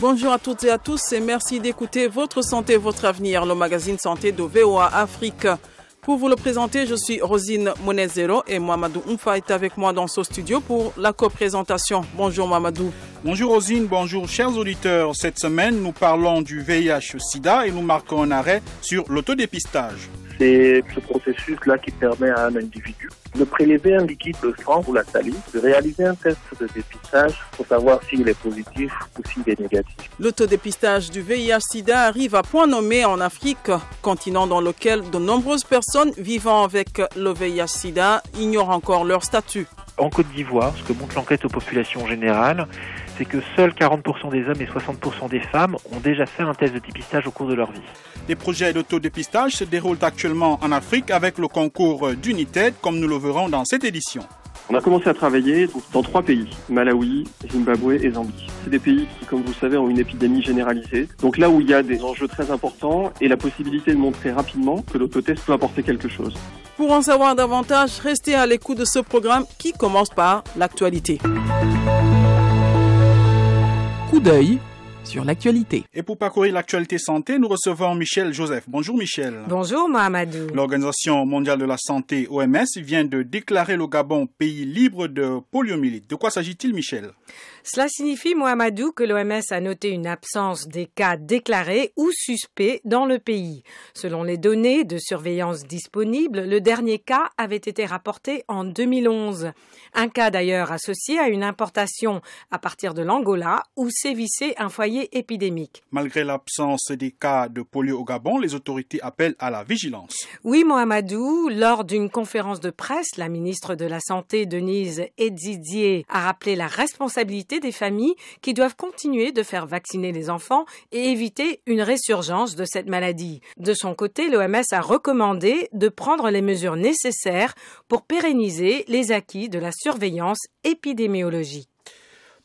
Bonjour à toutes et à tous et merci d'écouter Votre Santé, Votre Avenir, le magazine santé de VOA Afrique. Pour vous le présenter, je suis Rosine Monezero et Mohamedou Oumfa est avec moi dans ce studio pour la co-présentation. Bonjour Mohamedou. Bonjour Rosine, bonjour chers auditeurs. Cette semaine, nous parlons du VIH-Sida et nous marquons un arrêt sur l'autodépistage. C'est ce processus-là qui permet à un individu de prélever un liquide de sang ou la salive, de réaliser un test de dépistage pour savoir s'il est positif ou s'il est négatif. L'autodépistage du VIH-Sida arrive à point nommé en Afrique, continent dans lequel de nombreuses personnes vivant avec le VIH-Sida ignorent encore leur statut. En Côte d'Ivoire, ce que montre l'enquête aux populations générales, c'est que seuls 40% des hommes et 60% des femmes ont déjà fait un test de dépistage au cours de leur vie. Des projets d'autodépistage se déroulent actuellement en Afrique avec le concours d'United, comme nous le verrons dans cette édition. On a commencé à travailler dans 3 pays, Malawi, Zimbabwe et Zambie. C'est des pays qui, comme vous le savez, ont une épidémie généralisée. Donc là où il y a des enjeux très importants et la possibilité de montrer rapidement que l'autotest peut apporter quelque chose. Pour en savoir davantage, restez à l'écoute de ce programme qui commence par l'actualité. Coup d'œil sur l'actualité. Et pour parcourir l'actualité santé, nous recevons Michel Joseph. Bonjour Michel. Bonjour Mohamedou. L'Organisation mondiale de la santé, OMS, vient de déclarer le Gabon pays libre de poliomyélite. De quoi s'agit-il Michel ? Cela signifie, Mohamedou, que l'OMS a noté une absence des cas déclarés ou suspects dans le pays. Selon les données de surveillance disponibles, le dernier cas avait été rapporté en 2011. Un cas d'ailleurs associé à une importation à partir de l'Angola où sévissait un foyer épidémique. Malgré l'absence des cas de polio au Gabon, les autorités appellent à la vigilance. Oui, Mohamedou, lors d'une conférence de presse, la ministre de la Santé, Denise Edzidié, a rappelé la responsabilité des familles qui doivent continuer de faire vacciner les enfants et éviter une résurgence de cette maladie. De son côté, l'OMS a recommandé de prendre les mesures nécessaires pour pérenniser les acquis de la surveillance épidémiologique.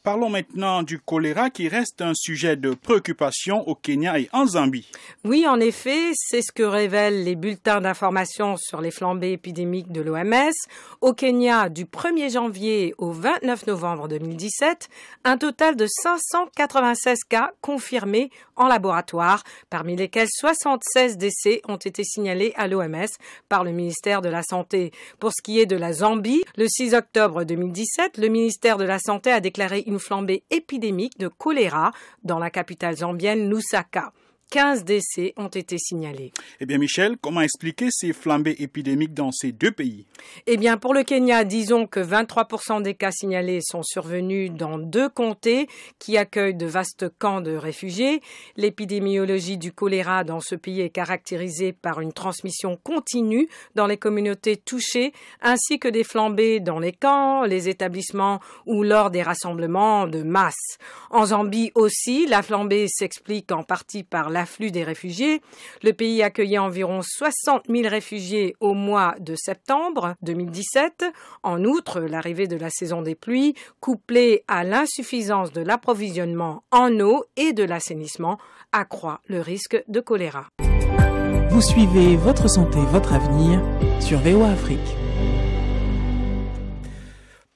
Parlons maintenant du choléra qui reste un sujet de préoccupation au Kenya et en Zambie. Oui, en effet, c'est ce que révèlent les bulletins d'information sur les flambées épidémiques de l'OMS. Au Kenya, du 1er janvier au 29 novembre 2017, un total de 596 cas confirmés en laboratoire, parmi lesquels 76 décès ont été signalés à l'OMS par le ministère de la Santé. Pour ce qui est de la Zambie, le 6 octobre 2017, le ministère de la Santé a déclaré une flambée épidémique de choléra dans la capitale zambienne Lusaka. 15 décès ont été signalés. Eh bien Michel, comment expliquer ces flambées épidémiques dans ces deux pays ? Eh bien pour le Kenya, disons que 23% des cas signalés sont survenus dans 2 comtés qui accueillent de vastes camps de réfugiés. L'épidémiologie du choléra dans ce pays est caractérisée par une transmission continue dans les communautés touchées, ainsi que des flambées dans les camps, les établissements ou lors des rassemblements de masse. En Zambie aussi, la flambée s'explique en partie par l'afflux des réfugiés. Le pays accueillait environ 60 000 réfugiés au mois de septembre 2017. En outre, l'arrivée de la saison des pluies, couplée à l'insuffisance de l'approvisionnement en eau et de l'assainissement, accroît le risque de choléra. Vous suivez Votre Santé, Votre Avenir sur VOA Afrique.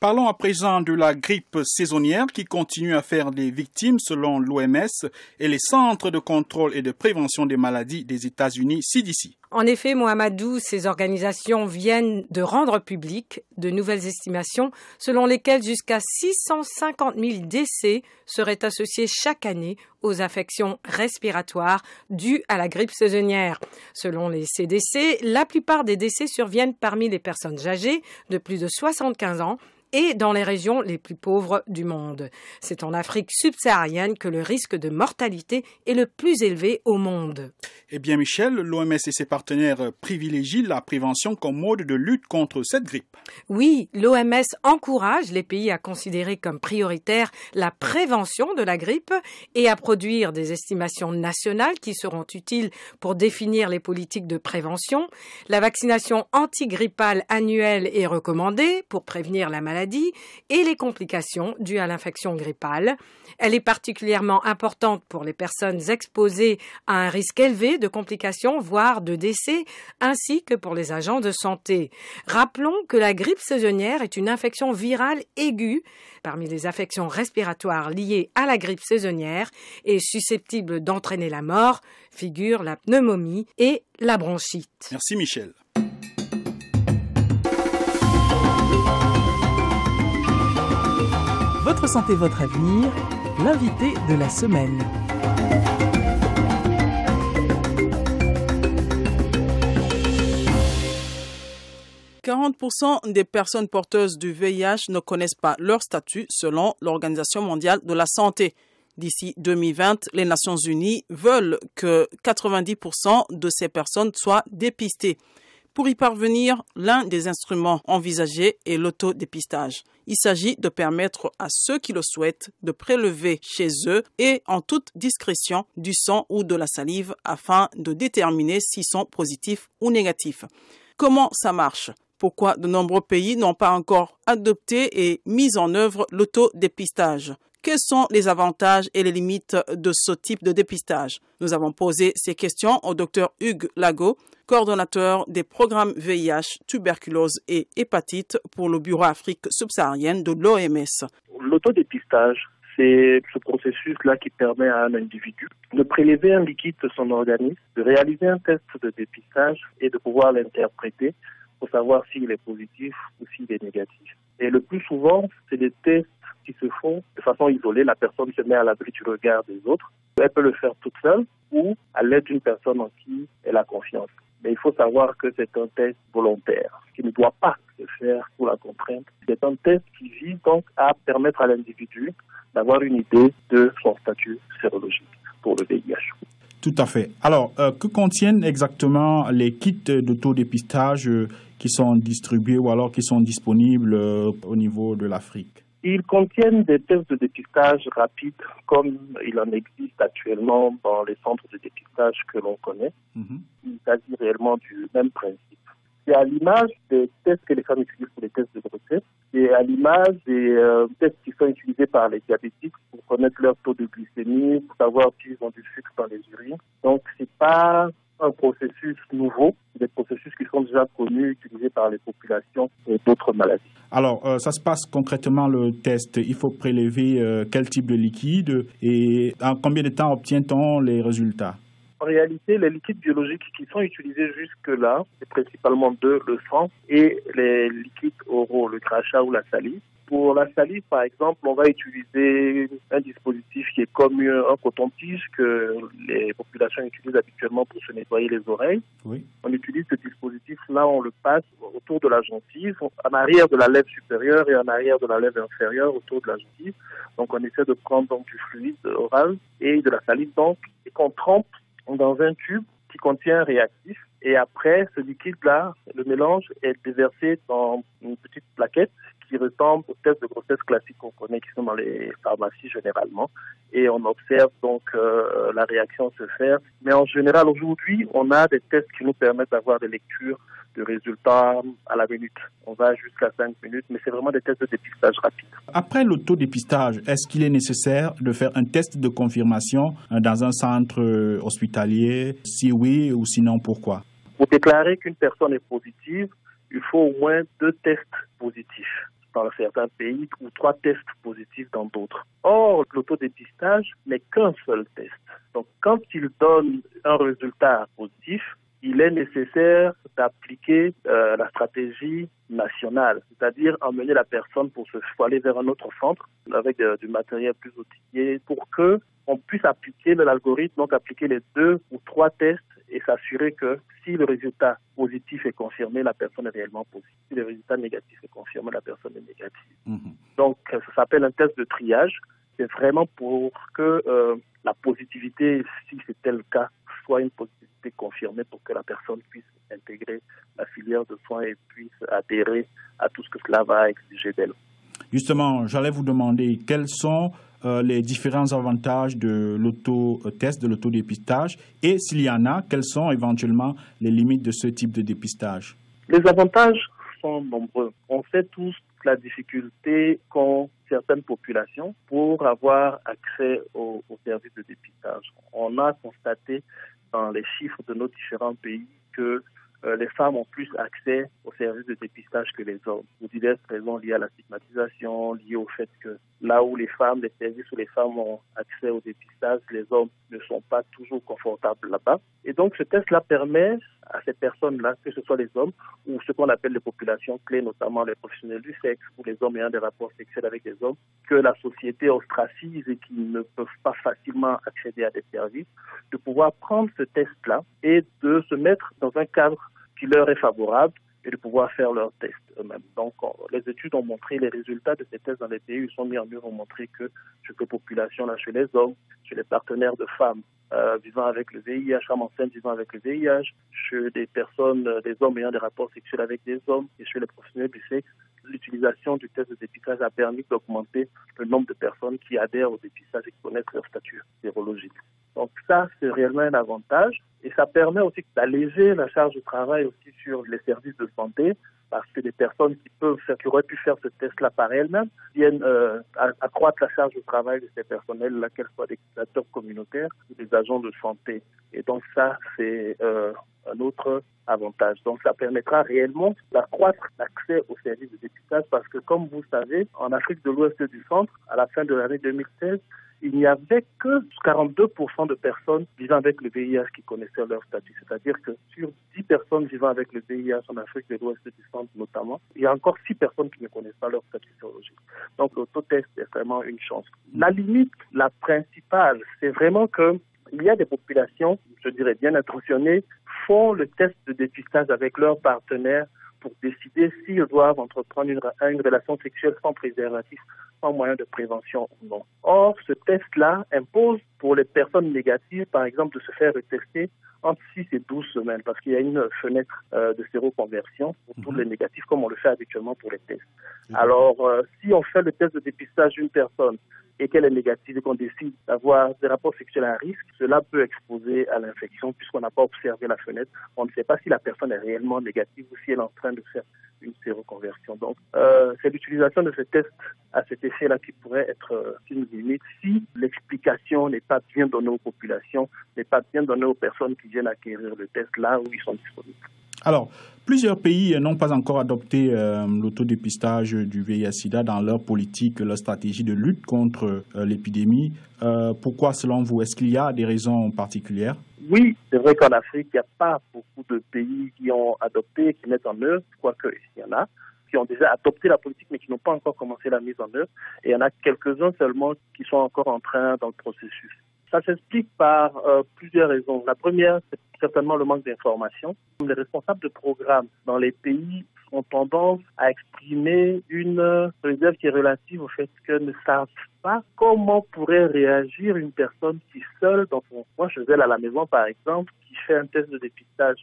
Parlons à présent de la grippe saisonnière qui continue à faire des victimes selon l'OMS et les centres de contrôle et de prévention des maladies des États-Unis, CDC. En effet, Mohamedou, ces organisations viennent de rendre publiques de nouvelles estimations selon lesquelles jusqu'à 650 000 décès seraient associés chaque année aux affections respiratoires dues à la grippe saisonnière. Selon les CDC, la plupart des décès surviennent parmi les personnes âgées de plus de 75 ans et dans les régions les plus pauvres du monde. C'est en Afrique subsaharienne que le risque de mortalité est le plus élevé au monde. Eh bien Michel, l'OMS et ses partenaires privilégient la prévention comme mode de lutte contre cette grippe. Oui, l'OMS encourage les pays à considérer comme prioritaire la prévention de la grippe et à produire des estimations nationales qui seront utiles pour définir les politiques de prévention. La vaccination antigrippale annuelle est recommandée pour prévenir la maladie et les complications dues à l'infection grippale. Elle est particulièrement importante pour les personnes exposées à un risque élevé de complications, voire de décès, ainsi que pour les agents de santé. Rappelons que la grippe saisonnière est une infection virale aiguë parmi les affections respiratoires liées à la grippe saisonnière et susceptibles d'entraîner la mort, figurent la pneumomie et la bronchite. Merci Michel. Votre santé, votre avenir, l'invité de la semaine. « 40% des personnes porteuses du VIH ne connaissent pas leur statut selon l'Organisation mondiale de la santé. D'ici 2020, les Nations unies veulent que 90% de ces personnes soient dépistées. Pour y parvenir, l'un des instruments envisagés est l'autodépistage. Il s'agit de permettre à ceux qui le souhaitent de prélever chez eux et en toute discrétion du sang ou de la salive afin de déterminer s'ils sont positifs ou négatifs. Comment ça marche ? Pourquoi de nombreux pays n'ont pas encore adopté et mis en œuvre l'autodépistage ? Quels sont les avantages et les limites de ce type de dépistage? Nous avons posé ces questions au Dr Hugues Lago, coordonnateur des programmes VIH, tuberculose et hépatite pour le Bureau Afrique subsaharienne de l'OMS. L'autodépistage, c'est ce processus-là qui permet à un individu de prélever un liquide de son organisme, de réaliser un test de dépistage et de pouvoir l'interpréter pour savoir s'il est positif ou s'il est négatif. Et le plus souvent, c'est des tests qui se font de façon isolée. La personne se met à l'abri du regard des autres. Elle peut le faire toute seule ou à l'aide d'une personne en qui elle a confiance. Mais il faut savoir que c'est un test volontaire qui ne doit pas se faire sous la contrainte. C'est un test qui vise donc à permettre à l'individu d'avoir une idée de son statut sérologique pour le VIH. Tout à fait. Alors, que contiennent exactement les kits d'autodépistage qui sont distribués ou alors qui sont disponibles au niveau de l'Afrique? Ils contiennent des tests de dépistage rapides comme il en existe actuellement dans les centres de dépistage que l'on connaît. Il s'agit réellement du même principe. C'est à l'image des tests que les femmes utilisent pour les tests de grossesse. C'est à l'image des tests qui sont utilisés par les diabétiques pour connaître leur taux de glycémie, pour savoir s'ils ont du sucre dans les urines. Donc, c'est pas un processus nouveau, c'est des processus qui sont déjà connus, utilisés par les populations et d'autres maladies. Alors, ça se passe concrètement le test. Il faut prélever quel type de liquide et en combien de temps obtient-on les résultats? En réalité, les liquides biologiques qui sont utilisés jusque-là, c'est principalement deux, le sang et les liquides oraux, le crachat ou la salive. Pour la salive, par exemple, on va utiliser un dispositif qui est comme un coton-tige que les populations utilisent habituellement pour se nettoyer les oreilles. Oui. On utilise ce dispositif-là, on le passe autour de la gencive, en arrière de la lèvre supérieure et en arrière de la lèvre inférieure autour de la gencive. Donc, on essaie de prendre donc du fluide oral et de la salive, donc, et qu'on trempe dans un tube qui contient un réactif. Et après, ce liquide-là, le mélange est déversé dans une petite plaquette qui ressemble aux tests de grossesse classiques qu'on connaît, qui sont dans les pharmacies généralement. Et on observe donc la réaction se faire. Mais en général, aujourd'hui, on a des tests qui nous permettent d'avoir des lectures de résultats à la minute. On va jusqu'à 5 minutes, mais c'est vraiment des tests de dépistage rapides. Après l'autodépistage, est-ce qu'il est nécessaire de faire un test de confirmation dans un centre hospitalier? Si oui ou sinon, pourquoi? Pour déclarer qu'une personne est positive, il faut au moins 2 tests positifs dans certains pays ou 3 tests positifs dans d'autres. Or, l'autodépistage n'est qu'un seul test. Donc, quand il donne un résultat positif, il est nécessaire d'appliquer la stratégie nationale, c'est-à-dire emmener la personne pour aller vers un autre centre avec du matériel plus outillé pour que on puisse appliquer l'algorithme, donc appliquer les 2 ou 3 tests et s'assurer que si le résultat positif est confirmé, la personne est réellement positive. Si le résultat négatif est confirmé, la personne est négative. Donc, ça s'appelle un test de triage. C'est vraiment pour que la positivité, si c'était le cas, soit une positivité confirmée pour que la personne puisse intégrer la filière de soins et puisse adhérer à tout ce que cela va exiger d'elle. Justement, j'allais vous demander quels sont les différents avantages de l'autotest, de l'autodépistage, et s'il y en a, quelles sont éventuellement les limites de ce type de dépistage? Les avantages sont nombreux. On sait tous la difficulté qu'ont certaines populations pour avoir accès aux services de dépistage. On a constaté dans les chiffres de nos différents pays que les femmes ont plus accès aux services de dépistage que les hommes, pour diverses raisons liées à la stigmatisation, liées au fait que là où les services où les femmes ont accès au dépistage, les hommes ne sont pas toujours confortables là-bas. Et donc ce test-là permet à ces personnes-là, que ce soit les hommes ou ce qu'on appelle les populations clés, notamment les professionnels du sexe ou les hommes ayant des rapports sexuels avec les hommes, que la société ostracise et qui ne peuvent pas facilement accéder à des services, de pouvoir prendre ce test-là et de se mettre dans un cadre qui leur est favorable et de pouvoir faire leurs tests eux-mêmes. Donc, les études ont montré, les résultats de ces tests dans les pays où ils sont mis en œuvre ont montré que chez ces populations-là, chez les hommes, chez les partenaires de femmes vivant avec le VIH, femmes enceintes vivant avec le VIH, chez des personnes, des hommes ayant des rapports sexuels avec des hommes et chez les professionnels du sexe, l'utilisation du test de dépistage a permis d'augmenter le nombre de personnes qui adhèrent au dépistage et qui connaissent leur statut sérologique. Donc ça, c'est réellement un avantage et ça permet aussi d'alléger la charge de travail aussi sur les services de santé parce que des personnes qui auraient pu faire ce test-là par elles-mêmes viennent accroître la charge de travail de ces personnels-là, qu'elles soient des acteurs communautaires ou des agents de santé. Et donc ça, c'est un autre avantage. Donc ça permettra réellement d'accroître l'accès aux services de dépistage parce que comme vous savez, en Afrique de l'Ouest et du Centre, à la fin de l'année 2016, il n'y avait que 42% de personnes vivant avec le VIH qui connaissaient leur statut. C'est-à-dire que sur 10 personnes vivant avec le VIH en Afrique de l'Ouest et du Centre notamment, il y a encore 6 personnes qui ne connaissent pas leur statut sérologique. Donc l'autotest est vraiment une chance. La limite, la principale, c'est vraiment que il y a des populations, je dirais bien intentionnées, font le test de dépistage avec leurs partenaires pour décider s'ils doivent entreprendre une relation sexuelle sans préservatif, sans moyen de prévention ou non. Or, ce test-là impose pour les personnes négatives, par exemple, de se faire retester entre 6 et 12 semaines, parce qu'il y a une fenêtre de séroconversion pour tous les négatifs, comme on le fait habituellement pour les tests. Alors, si on fait le test de dépistage d'une personne et qu'elle est négative et qu'on décide d'avoir des rapports sexuels à risque, cela peut exposer à l'infection puisqu'on n'a pas observé la fenêtre. On ne sait pas si la personne est réellement négative ou si elle est en train de faire une séroconversion. Donc, c'est l'utilisation de ce test à cet effet-là qui pourrait être une limite si l'explication n'est pas bien donnée aux populations, n'est pas bien donnée aux personnes qui viennent acquérir le test là où ils sont disponibles. Alors, plusieurs pays n'ont pas encore adopté l'autodépistage du VIH-Sida dans leur politique, leur stratégie de lutte contre l'épidémie. Pourquoi, selon vous? Est-ce qu'il y a des raisons particulières? Oui, c'est vrai qu'en Afrique, il n'y a pas beaucoup de pays qui ont adopté, qui mettent en œuvre, quoique il y en a, qui ont déjà adopté la politique mais qui n'ont pas encore commencé la mise en œuvre. Et il y en a quelques-uns seulement qui sont encore en train dans le processus. Ça s'explique par plusieurs raisons. La première, c'est certainement le manque d'information. Les responsables de programmes dans les pays ont tendance à exprimer une réserve qui est relative au fait qu'elles ne savent pas comment pourrait réagir une personne qui seule dans son coin, chez elle à la maison par exemple, qui fait un test de dépistage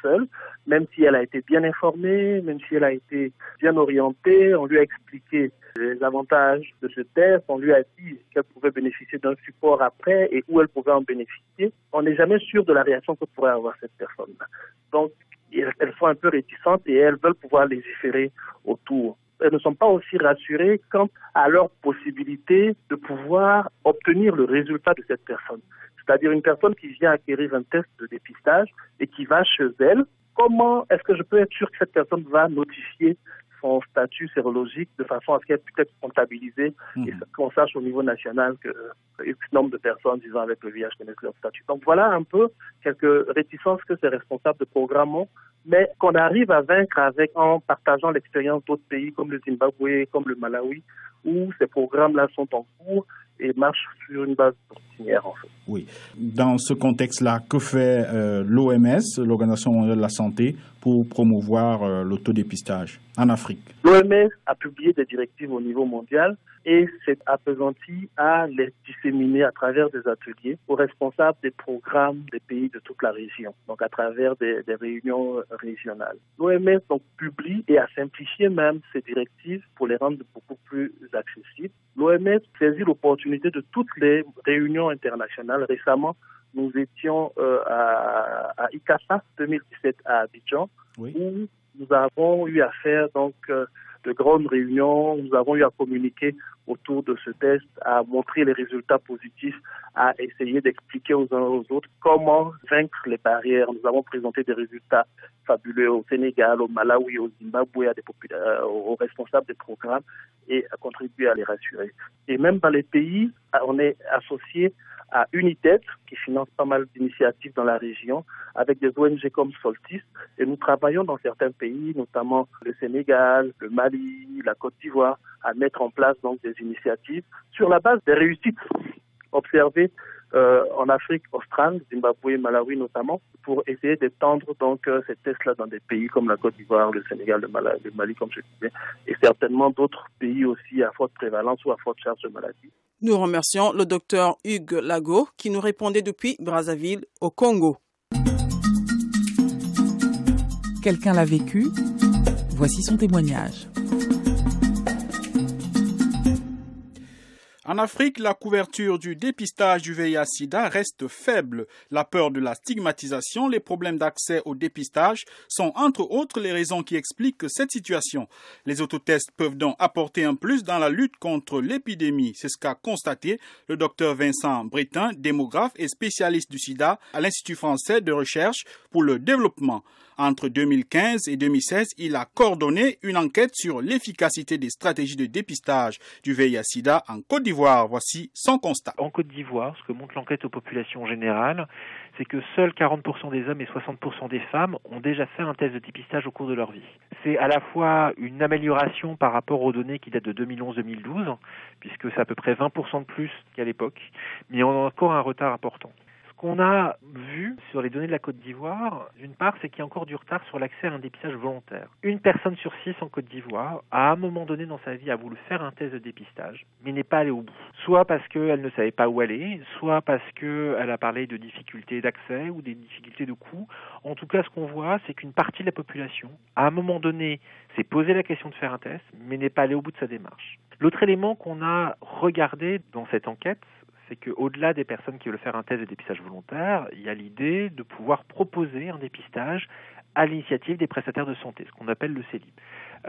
seule, même si elle a été bien informée, même si elle a été bien orientée, on lui a expliqué les avantages de ce test, on lui a dit qu'elle pouvait bénéficier d'un support après et où elle pouvait en bénéficier. On n'est jamais sûr de la réaction que pourrait avoir cette personne-là. Donc, elles sont un peu réticentes et elles veulent pouvoir légiférer autour. Elles ne sont pas aussi rassurées quant à leur possibilité de pouvoir obtenir le résultat de cette personne. C'est-à-dire une personne qui vient acquérir un test de dépistage et qui va chez elle, comment est-ce que je peux être sûr que cette personne va notifier son statut sérologique de façon à ce qu'elle puisse être comptabilisée et qu'on sache au niveau national que X nombre de personnes vivant avec le VIH connaissent leur statut. Donc voilà un peu quelques réticences que ces responsables de programme ont, mais qu'on arrive à vaincre en partageant l'expérience d'autres pays comme le Zimbabwe, comme le Malawi, où ces programmes-là sont en cours et marchent sur une base routinière en fait. Oui. Dans ce contexte-là, que fait l'OMS, l'Organisation mondiale de la santé, pour promouvoir l'autodépistage en Afrique? L'OMS a publié des directives au niveau mondial et s'est appesanti à les disséminer à travers des ateliers aux responsables des programmes des pays de toute la région, donc à travers des réunions régionales. L'OMS donc publie et a simplifié même ces directives pour les rendre beaucoup plus accessibles. L'OMS saisit l'opportunité de toutes les réunions internationales. Récemment, nous étions à ICASA 2017 à Abidjan, où nous avons eu à faire donc de grandes réunions. Nous avons eu à communiquer autour de ce test, à montrer les résultats positifs, à essayer d'expliquer aux uns aux autres comment vaincre les barrières. Nous avons présenté des résultats fabuleux au Sénégal, au Malawi, au Zimbabwe, aux responsables des programmes et à contribuer à les rassurer. Et même dans les pays, on est associé à United, qui finance pas mal d'initiatives dans la région, avec des ONG comme Soltis. Et nous travaillons dans certains pays, notamment le Sénégal, le Mali, la Côte d'Ivoire, à mettre en place donc des initiatives sur la base des réussites observées en Afrique australe, Zimbabwe, Malawi notamment, pour essayer d'étendre donc ces tests-là dans des pays comme la Côte d'Ivoire, le Sénégal, le Mali, comme je disais, et certainement d'autres pays aussi à forte prévalence ou à forte charge de maladie. Nous remercions le docteur Hugues Lago qui nous répondait depuis Brazzaville au Congo. Quelqu'un l'a vécu. Voici son témoignage. En Afrique, la couverture du dépistage du VIH-Sida reste faible. La peur de la stigmatisation, les problèmes d'accès au dépistage sont entre autres les raisons qui expliquent cette situation. Les autotests peuvent donc apporter un plus dans la lutte contre l'épidémie. C'est ce qu'a constaté le docteur Vincent Bretin, démographe et spécialiste du sida à l'Institut français de recherche pour le développement. Entre 2015 et 2016, il a coordonné une enquête sur l'efficacité des stratégies de dépistage du VIH-Sida en Côte d'Ivoire. Voici son constat. En Côte d'Ivoire, ce que montre l'enquête aux populations générales, c'est que seuls 40% des hommes et 60% des femmes ont déjà fait un test de dépistage au cours de leur vie. C'est à la fois une amélioration par rapport aux données qui datent de 2011-2012, puisque c'est à peu près 20% de plus qu'à l'époque, mais on a encore un retard important. Ce qu'on a vu sur les données de la Côte d'Ivoire, d'une part, c'est qu'il y a encore du retard sur l'accès à un dépistage volontaire. Une personne sur 6 en Côte d'Ivoire, à un moment donné dans sa vie, a voulu faire un test de dépistage, mais n'est pas allée au bout. Soit parce qu'elle ne savait pas où aller, soit parce qu'elle a parlé de difficultés d'accès ou des difficultés de coût. En tout cas, ce qu'on voit, c'est qu'une partie de la population, à un moment donné, s'est posé la question de faire un test, mais n'est pas allée au bout de sa démarche. L'autre élément qu'on a regardé dans cette enquête, c'est qu'au-delà des personnes qui veulent faire un test de dépistage volontaire, il y a l'idée de pouvoir proposer un dépistage à l'initiative des prestataires de santé, ce qu'on appelle le CELIB.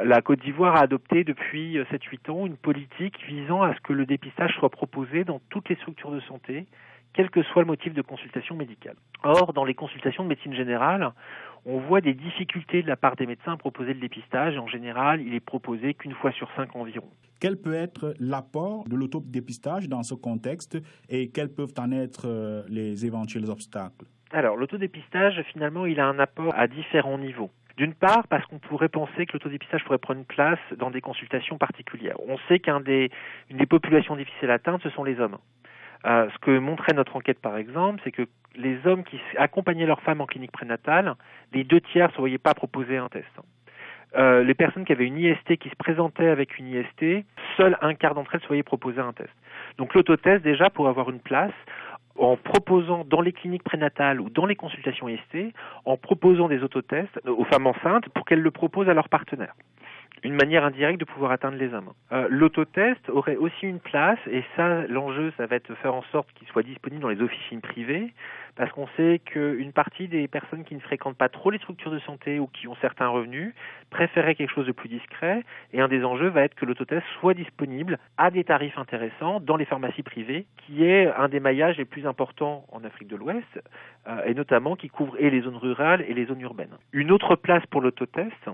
La Côte d'Ivoire a adopté depuis 7-8 ans une politique visant à ce que le dépistage soit proposé dans toutes les structures de santé, quel que soit le motif de consultation médicale. Or, dans les consultations de médecine générale, on voit des difficultés de la part des médecins à proposer le dépistage. En général, il est proposé qu'une fois sur 5 environ. Quel peut être l'apport de l'autodépistage dans ce contexte et quels peuvent en être les éventuels obstacles? Alors, l'autodépistage, finalement, il a un apport à différents niveaux. D'une part, parce qu'on pourrait penser que l'autodépistage pourrait prendre une place dans des consultations particulières. On sait qu'une des populations difficiles à atteindre, ce sont les hommes. Ce que montrait notre enquête, par exemple, c'est que les hommes qui accompagnaient leurs femmes en clinique prénatale, les 2/3 ne se voyaient pas proposer un test. Les personnes qui avaient une IST, qui se présentaient avec une IST, seul 1/4 d'entre elles se voyaient proposer un test. Donc l'autotest, déjà, pour avoir une place, en proposant dans les cliniques prénatales ou dans les consultations IST, en proposant des autotests aux femmes enceintes pour qu'elles le proposent à leurs partenaires. Une manière indirecte de pouvoir atteindre les hommes. L'autotest aurait aussi une place, et ça, l'enjeu, ça va être de faire en sorte qu'il soit disponible dans les officines privées, parce qu'on sait qu'une partie des personnes qui ne fréquentent pas trop les structures de santé ou qui ont certains revenus préféraient quelque chose de plus discret, et un des enjeux va être que l'autotest soit disponible à des tarifs intéressants dans les pharmacies privées, qui est un des maillages les plus importants en Afrique de l'Ouest, et notamment qui couvre et les zones rurales et les zones urbaines. Une autre place pour l'autotest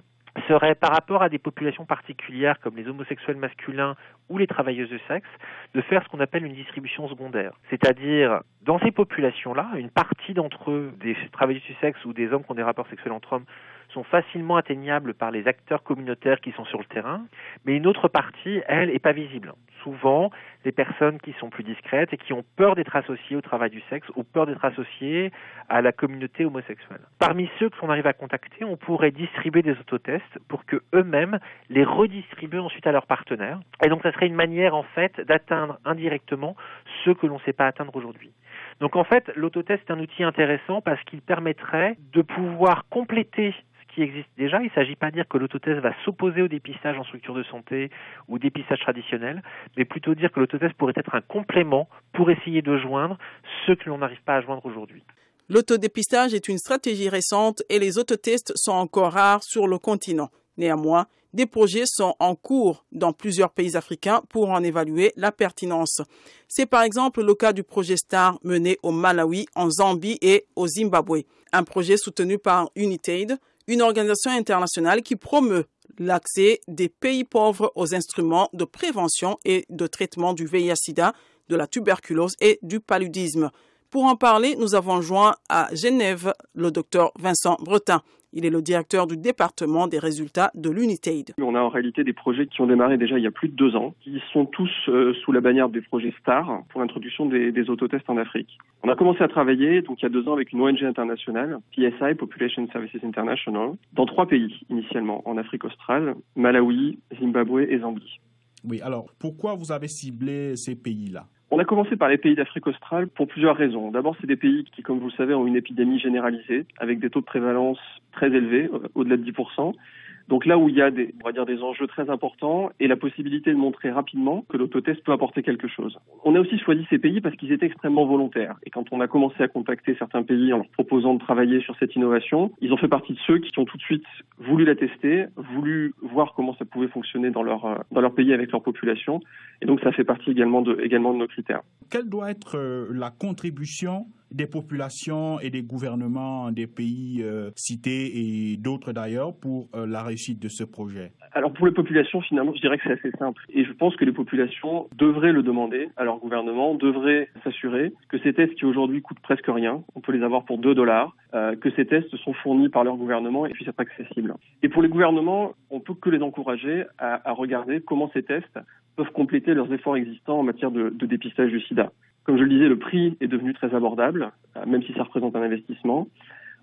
serait par rapport à des populations particulières comme les homosexuels masculins ou les travailleuses de sexe, de faire ce qu'on appelle une distribution secondaire. C'est-à-dire, dans ces populations-là, une partie d'entre eux, des travailleuses du sexe ou des hommes qui ont des rapports sexuels entre hommes, sont facilement atteignables par les acteurs communautaires qui sont sur le terrain, mais une autre partie, elle, n'est pas visible. Souvent, des personnes qui sont plus discrètes et qui ont peur d'être associées au travail du sexe ou peur d'être associées à la communauté homosexuelle. Parmi ceux qu'on arrive à contacter, on pourrait distribuer des autotests pour que eux-mêmes les redistribuent ensuite à leurs partenaires. Et donc, ça serait une manière, en fait, d'atteindre indirectement ceux que l'on ne sait pas atteindre aujourd'hui. Donc, en fait, l'autotest est un outil intéressant parce qu'il permettrait de pouvoir compléter qui existe déjà. Il ne s'agit pas de dire que l'autotest va s'opposer au dépistage en structure de santé ou au dépistage traditionnel, mais plutôt dire que l'autotest pourrait être un complément pour essayer de joindre ceux que l'on n'arrive pas à joindre aujourd'hui. L'autodépistage est une stratégie récente et les autotests sont encore rares sur le continent. Néanmoins, des projets sont en cours dans plusieurs pays africains pour en évaluer la pertinence. C'est par exemple le cas du projet STAR mené au Malawi, en Zambie et au Zimbabwe. Un projet soutenu par UNITAID, une organisation internationale qui promeut l'accès des pays pauvres aux instruments de prévention et de traitement du VIH-Sida, de la tuberculose et du paludisme. Pour en parler, nous avons joint à Genève le docteur Vincent Bretin. Il est le directeur du département des résultats de l'UNITAID. On a en réalité des projets qui ont démarré déjà il y a plus de 2 ans, qui sont tous sous la bannière des projets STAR pour l'introduction des autotests en Afrique. On a commencé à travailler donc il y a 2 ans avec une ONG internationale, PSI, Population Services International, dans 3 pays initialement, en Afrique australe, Malawi, Zimbabwe et Zambie. Oui, alors pourquoi vous avez ciblé ces pays-là ? On a commencé par les pays d'Afrique australe pour plusieurs raisons. D'abord, c'est des pays qui, comme vous le savez, ont une épidémie généralisée, avec des taux de prévalence très élevés, au-delà de 10%. Donc là où il y a des enjeux très importants et la possibilité de montrer rapidement que l'autotest peut apporter quelque chose. On a aussi choisi ces pays parce qu'ils étaient extrêmement volontaires. Et quand on a commencé à contacter certains pays en leur proposant de travailler sur cette innovation, ils ont fait partie de ceux qui ont tout de suite voulu la tester, voulu voir comment ça pouvait fonctionner dans leur pays avec leur population. Et donc ça fait partie également de nos critères. Quelle doit être la contribution des populations et des gouvernements des pays cités et d'autres d'ailleurs pour la réussite de ce projet? Alors pour les populations, finalement, je dirais que c'est assez simple. Et je pense que les populations devraient le demander à leur gouvernement, devraient s'assurer que ces tests qui aujourd'hui coûtent presque rien, on peut les avoir pour $2, que ces tests sont fournis par leur gouvernement et puissent être accessibles. Et pour les gouvernements, on peut que les encourager à regarder comment ces tests peuvent compléter leurs efforts existants en matière de dépistage du sida. Comme je le disais, le prix est devenu très abordable, même si ça représente un investissement.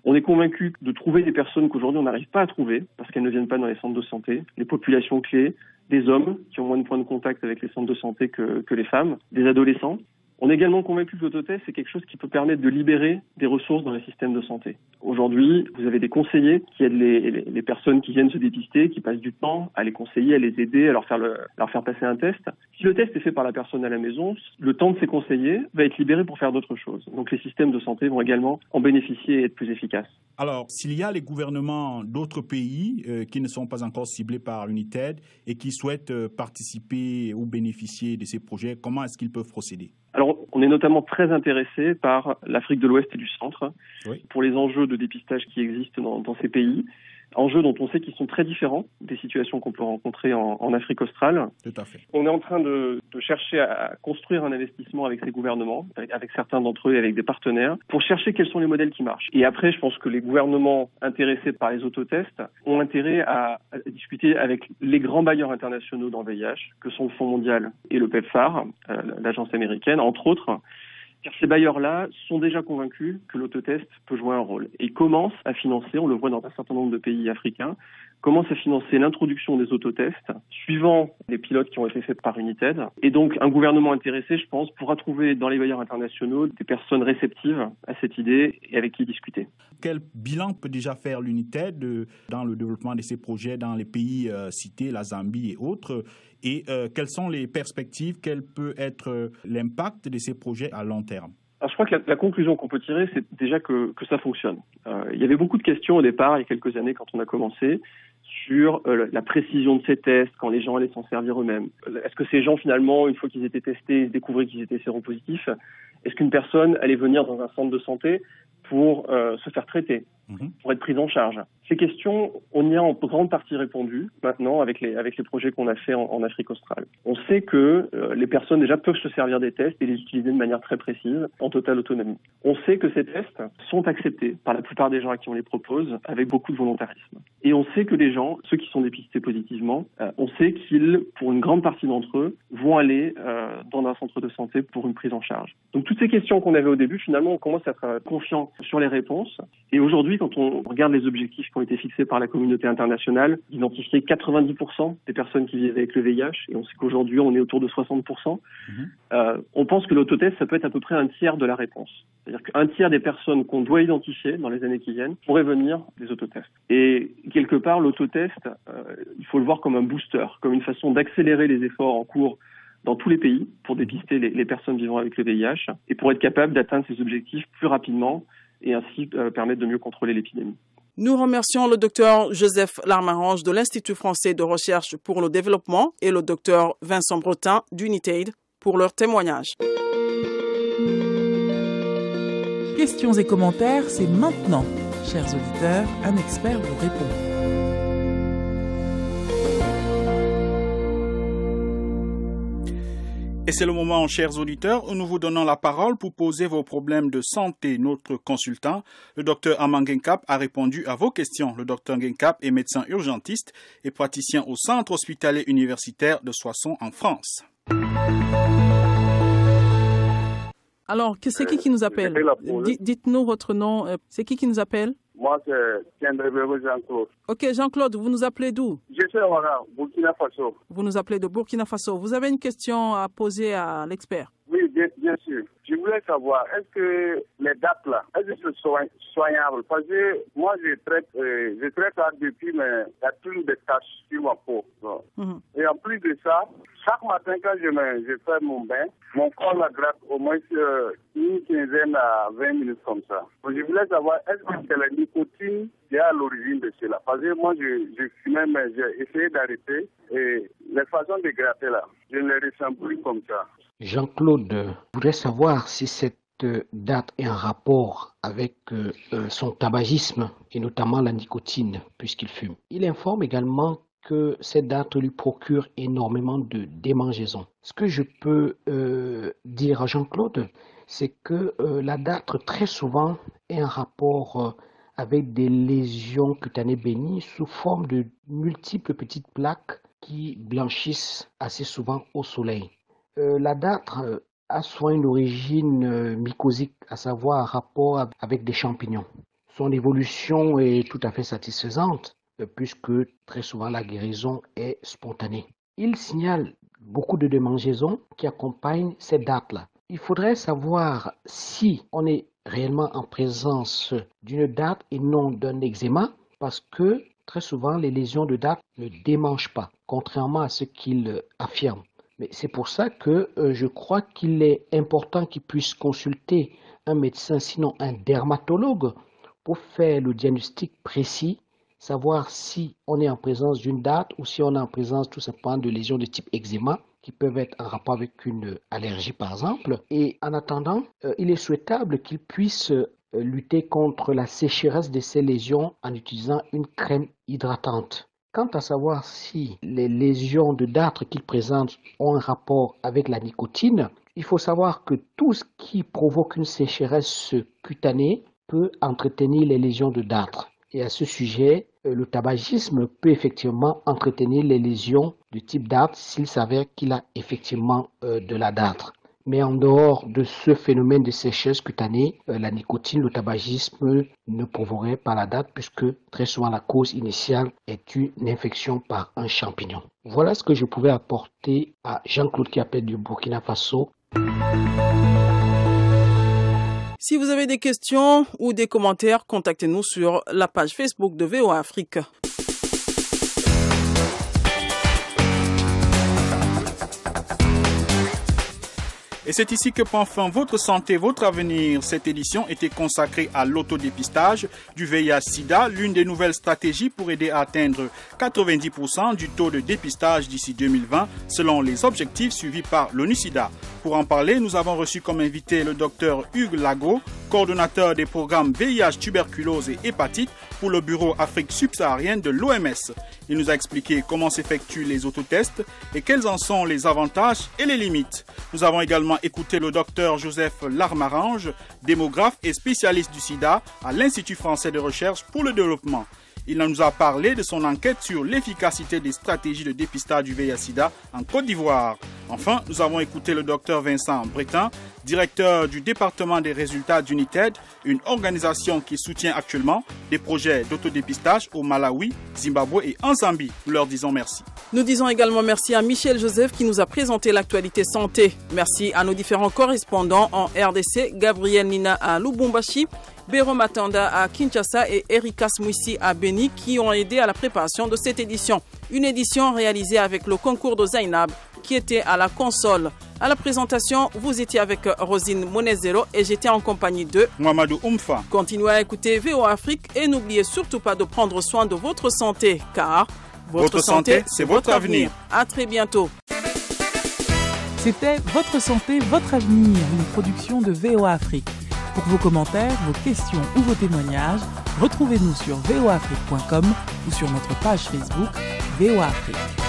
On est convaincu de trouver des personnes qu'aujourd'hui on n'arrive pas à trouver parce qu'elles ne viennent pas dans les centres de santé, les populations clés, des hommes qui ont moins de points de contact avec les centres de santé que les femmes, des adolescents. On est également convaincu que l'autotest, c'est quelque chose qui peut permettre de libérer des ressources dans les systèmes de santé. Aujourd'hui, vous avez des conseillers qui aident les personnes qui viennent se dépister, qui passent du temps à les conseiller, à les aider, à leur faire passer un test. Si le test est fait par la personne à la maison, le temps de ces conseillers va être libéré pour faire d'autres choses. Donc les systèmes de santé vont également en bénéficier et être plus efficaces. Alors, s'il y a les gouvernements d'autres pays qui ne sont pas encore ciblés par UNITAID et qui souhaitent participer ou bénéficier de ces projets, comment est-ce qu'ils peuvent procéder? Alors, on est notamment très intéressé par l'Afrique de l'Ouest et du Centre, oui, pour les enjeux de dépistage qui existent dans ces pays. Enjeux dont on sait qu'ils sont très différents des situations qu'on peut rencontrer en Afrique australe. Tout à fait. On est en train de chercher à construire un investissement avec ces gouvernements, avec certains d'entre eux et avec des partenaires, pour chercher quels sont les modèles qui marchent. Et après, je pense que les gouvernements intéressés par les autotests ont intérêt à discuter avec les grands bailleurs internationaux dans le VIH, que sont le Fonds mondial et le PEPFAR, l'agence américaine, entre autres. Car ces bailleurs-là sont déjà convaincus que l'autotest peut jouer un rôle. Et ils commencent à financer, on le voit dans un certain nombre de pays africains, commencent à financer l'introduction des autotests, suivant les pilotes qui ont été faits par UNITAID. Et donc, un gouvernement intéressé, je pense, pourra trouver dans les bailleurs internationaux des personnes réceptives à cette idée et avec qui discuter. Quel bilan peut déjà faire l'UNITAID dans le développement de ces projets dans les pays cités, la Zambie et autres? Et quelles sont les perspectives? Quel peut être l'impact de ces projets à long terme? Alors, je crois que la conclusion qu'on peut tirer, c'est déjà que ça fonctionne. Il y avait beaucoup de questions au départ, il y a quelques années, quand on a commencé, sur la précision de ces tests, quand les gens allaient s'en servir eux-mêmes. Est-ce que ces gens, finalement, une fois qu'ils étaient testés, ils découvraient qu'ils étaient séropositifs? Est-ce qu'une personne allait venir dans un centre de santé pour se faire traiter, pour être prise en charge? Ces questions, on y a en grande partie répondu maintenant avec les projets qu'on a fait en Afrique australe. On sait que les personnes déjà peuvent se servir des tests et les utiliser de manière très précise, en totale autonomie. On sait que ces tests sont acceptés par la plupart des gens à qui on les propose avec beaucoup de volontarisme. Et on sait que les gens, ceux qui sont dépistés positivement, on sait qu'ils, pour une grande partie d'entre eux, vont aller dans un centre de santé pour une prise en charge. Donc toutes ces questions qu'on avait au début, finalement, on commence à être confiant sur les réponses. Et aujourd'hui, quand on regarde les objectifs qui ont été fixés par la communauté internationale, d'identifier 90% des personnes qui vivent avec le VIH, et on sait qu'aujourd'hui, on est autour de 60%, on pense que l'autotest, ça peut être à peu près un tiers de la réponse. C'est-à-dire qu'un tiers des personnes qu'on doit identifier dans les années qui viennent pourraient venir des autotests. Et quelque part, l'autotest, il faut le voir comme un booster, comme une façon d'accélérer les efforts en cours dans tous les pays pour dépister les personnes vivant avec le VIH et pour être capable d'atteindre ces objectifs plus rapidement et ainsi permettre de mieux contrôler l'épidémie. Nous remercions le docteur Joseph Larmarange de l'Institut français de recherche pour le développement et le docteur Vincent Bretin d'Unitaid pour leur témoignage. Questions et commentaires, c'est maintenant. Chers auditeurs, un expert vous répond. Et c'est le moment, chers auditeurs, où nous vous donnons la parole pour poser vos problèmes de santé. Notre consultant, le docteur Armand Genkap, a répondu à vos questions. Le docteur Genkap est médecin urgentiste et praticien au centre hospitalier universitaire de Soissons en France. Alors, c'est qui nous appelle? Dites-nous votre nom. C'est qui nous appelle? Moi, c'est Jean-Claude. Ok, Jean-Claude, vous nous appelez d'où? Je suis Burkina Faso. Vous nous appelez de Burkina Faso. Vous avez une question à poser à l'expert? Oui, bien sûr. Je voulais savoir, est-ce que les dates là, est-ce que c'est soignable? Parce que moi, je traite ça depuis, mais il y a toujours des taches sur ma peau. Et en plus de ça, chaque matin quand je fais mon bain, mon corps la gratte au moins une quinzaine à 20 minutes comme ça. Donc, je voulais savoir, est-ce que c'est la nicotine qui est à l'origine de cela? Parce que moi, je fumais, mais j'ai essayé d'arrêter. Et les façons de gratter là, je ne les ressens plus comme ça. Jean-Claude, je voudrais savoir si cette date est en rapport avec son tabagisme et notamment la nicotine puisqu'il fume. Il informe également que cette date lui procure énormément de démangeaisons. Ce que je peux dire à Jean-Claude, c'est que la date très souvent est en rapport avec des lésions cutanées bénies sous forme de multiples petites plaques qui blanchissent assez souvent au soleil. La date a souvent une origine mycosique, à savoir un rapport avec des champignons. Son évolution est tout à fait satisfaisante, puisque très souvent la guérison est spontanée. Il signale beaucoup de démangeaisons qui accompagnent cette date-là. Il faudrait savoir si on est réellement en présence d'une date et non d'un eczéma, parce que très souvent les lésions de date ne démangent pas, contrairement à ce qu'il affirme. Mais c'est pour ça que je crois qu'il est important qu'il puisse consulter un médecin, sinon un dermatologue, pour faire le diagnostic précis, savoir si on est en présence d'une date ou si on est en présence tout simplement de lésions de type eczéma qui peuvent être en rapport avec une allergie par exemple. Et en attendant, il est souhaitable qu'il puisse lutter contre la sécheresse de ces lésions en utilisant une crème hydratante. Quant à savoir si les lésions de dartre qu'il présente ont un rapport avec la nicotine, il faut savoir que tout ce qui provoque une sécheresse cutanée peut entretenir les lésions de dartre. Et à ce sujet, le tabagisme peut effectivement entretenir les lésions de type dartre s'il s'avère qu'il a effectivement de la dartre. Mais en dehors de ce phénomène de sécheresse cutanée, la nicotine, le tabagisme ne provoquerait pas la date puisque très souvent la cause initiale est une infection par un champignon. Voilà ce que je pouvais apporter à Jean-Claude qui appelle du Burkina Faso. Si vous avez des questions ou des commentaires, contactez-nous sur la page Facebook de VOA Afrique. Et c'est ici que prend fin votre santé, votre avenir. Cette édition était consacrée à l'autodépistage du VIH-Sida, l'une des nouvelles stratégies pour aider à atteindre 90% du taux de dépistage d'ici 2020, selon les objectifs suivis par l'ONU-Sida. Pour en parler, nous avons reçu comme invité le docteur Hugues Lago, coordonnateur des programmes VIH, tuberculose et hépatite pour le bureau Afrique subsaharienne de l'OMS. Il nous a expliqué comment s'effectuent les autotests et quels en sont les avantages et les limites. Nous avons également écouté le docteur Joseph Larmarange, démographe et spécialiste du sida à l'Institut français de recherche pour le développement. Il nous a parlé de son enquête sur l'efficacité des stratégies de dépistage du VIH-Sida en Côte d'Ivoire. Enfin, nous avons écouté le docteur Vincent Bretin, directeur du département des résultats d'Unitaid, une organisation qui soutient actuellement des projets d'autodépistage au Malawi, Zimbabwe et en Zambie. Nous leur disons merci. Nous disons également merci à Michel Joseph qui nous a présenté l'actualité santé. Merci à nos différents correspondants en RDC, Gabriel Nina à Lubumbashi, Béro Matanda à Kinshasa et Erika Smouissi à Beni qui ont aidé à la préparation de cette édition. Une édition réalisée avec le concours de Zainab qui était à la console. À la présentation, vous étiez avec Rosine Monezero et j'étais en compagnie de Mamadou Oumfa. Continuez à écouter VOA Afrique et n'oubliez surtout pas de prendre soin de votre santé, car votre santé, c'est votre avenir. À très bientôt. C'était Votre santé, votre avenir, une production de VOA Afrique. Pour vos commentaires, vos questions ou vos témoignages, retrouvez-nous sur voaafrique.com ou sur notre page Facebook VOA Afrique.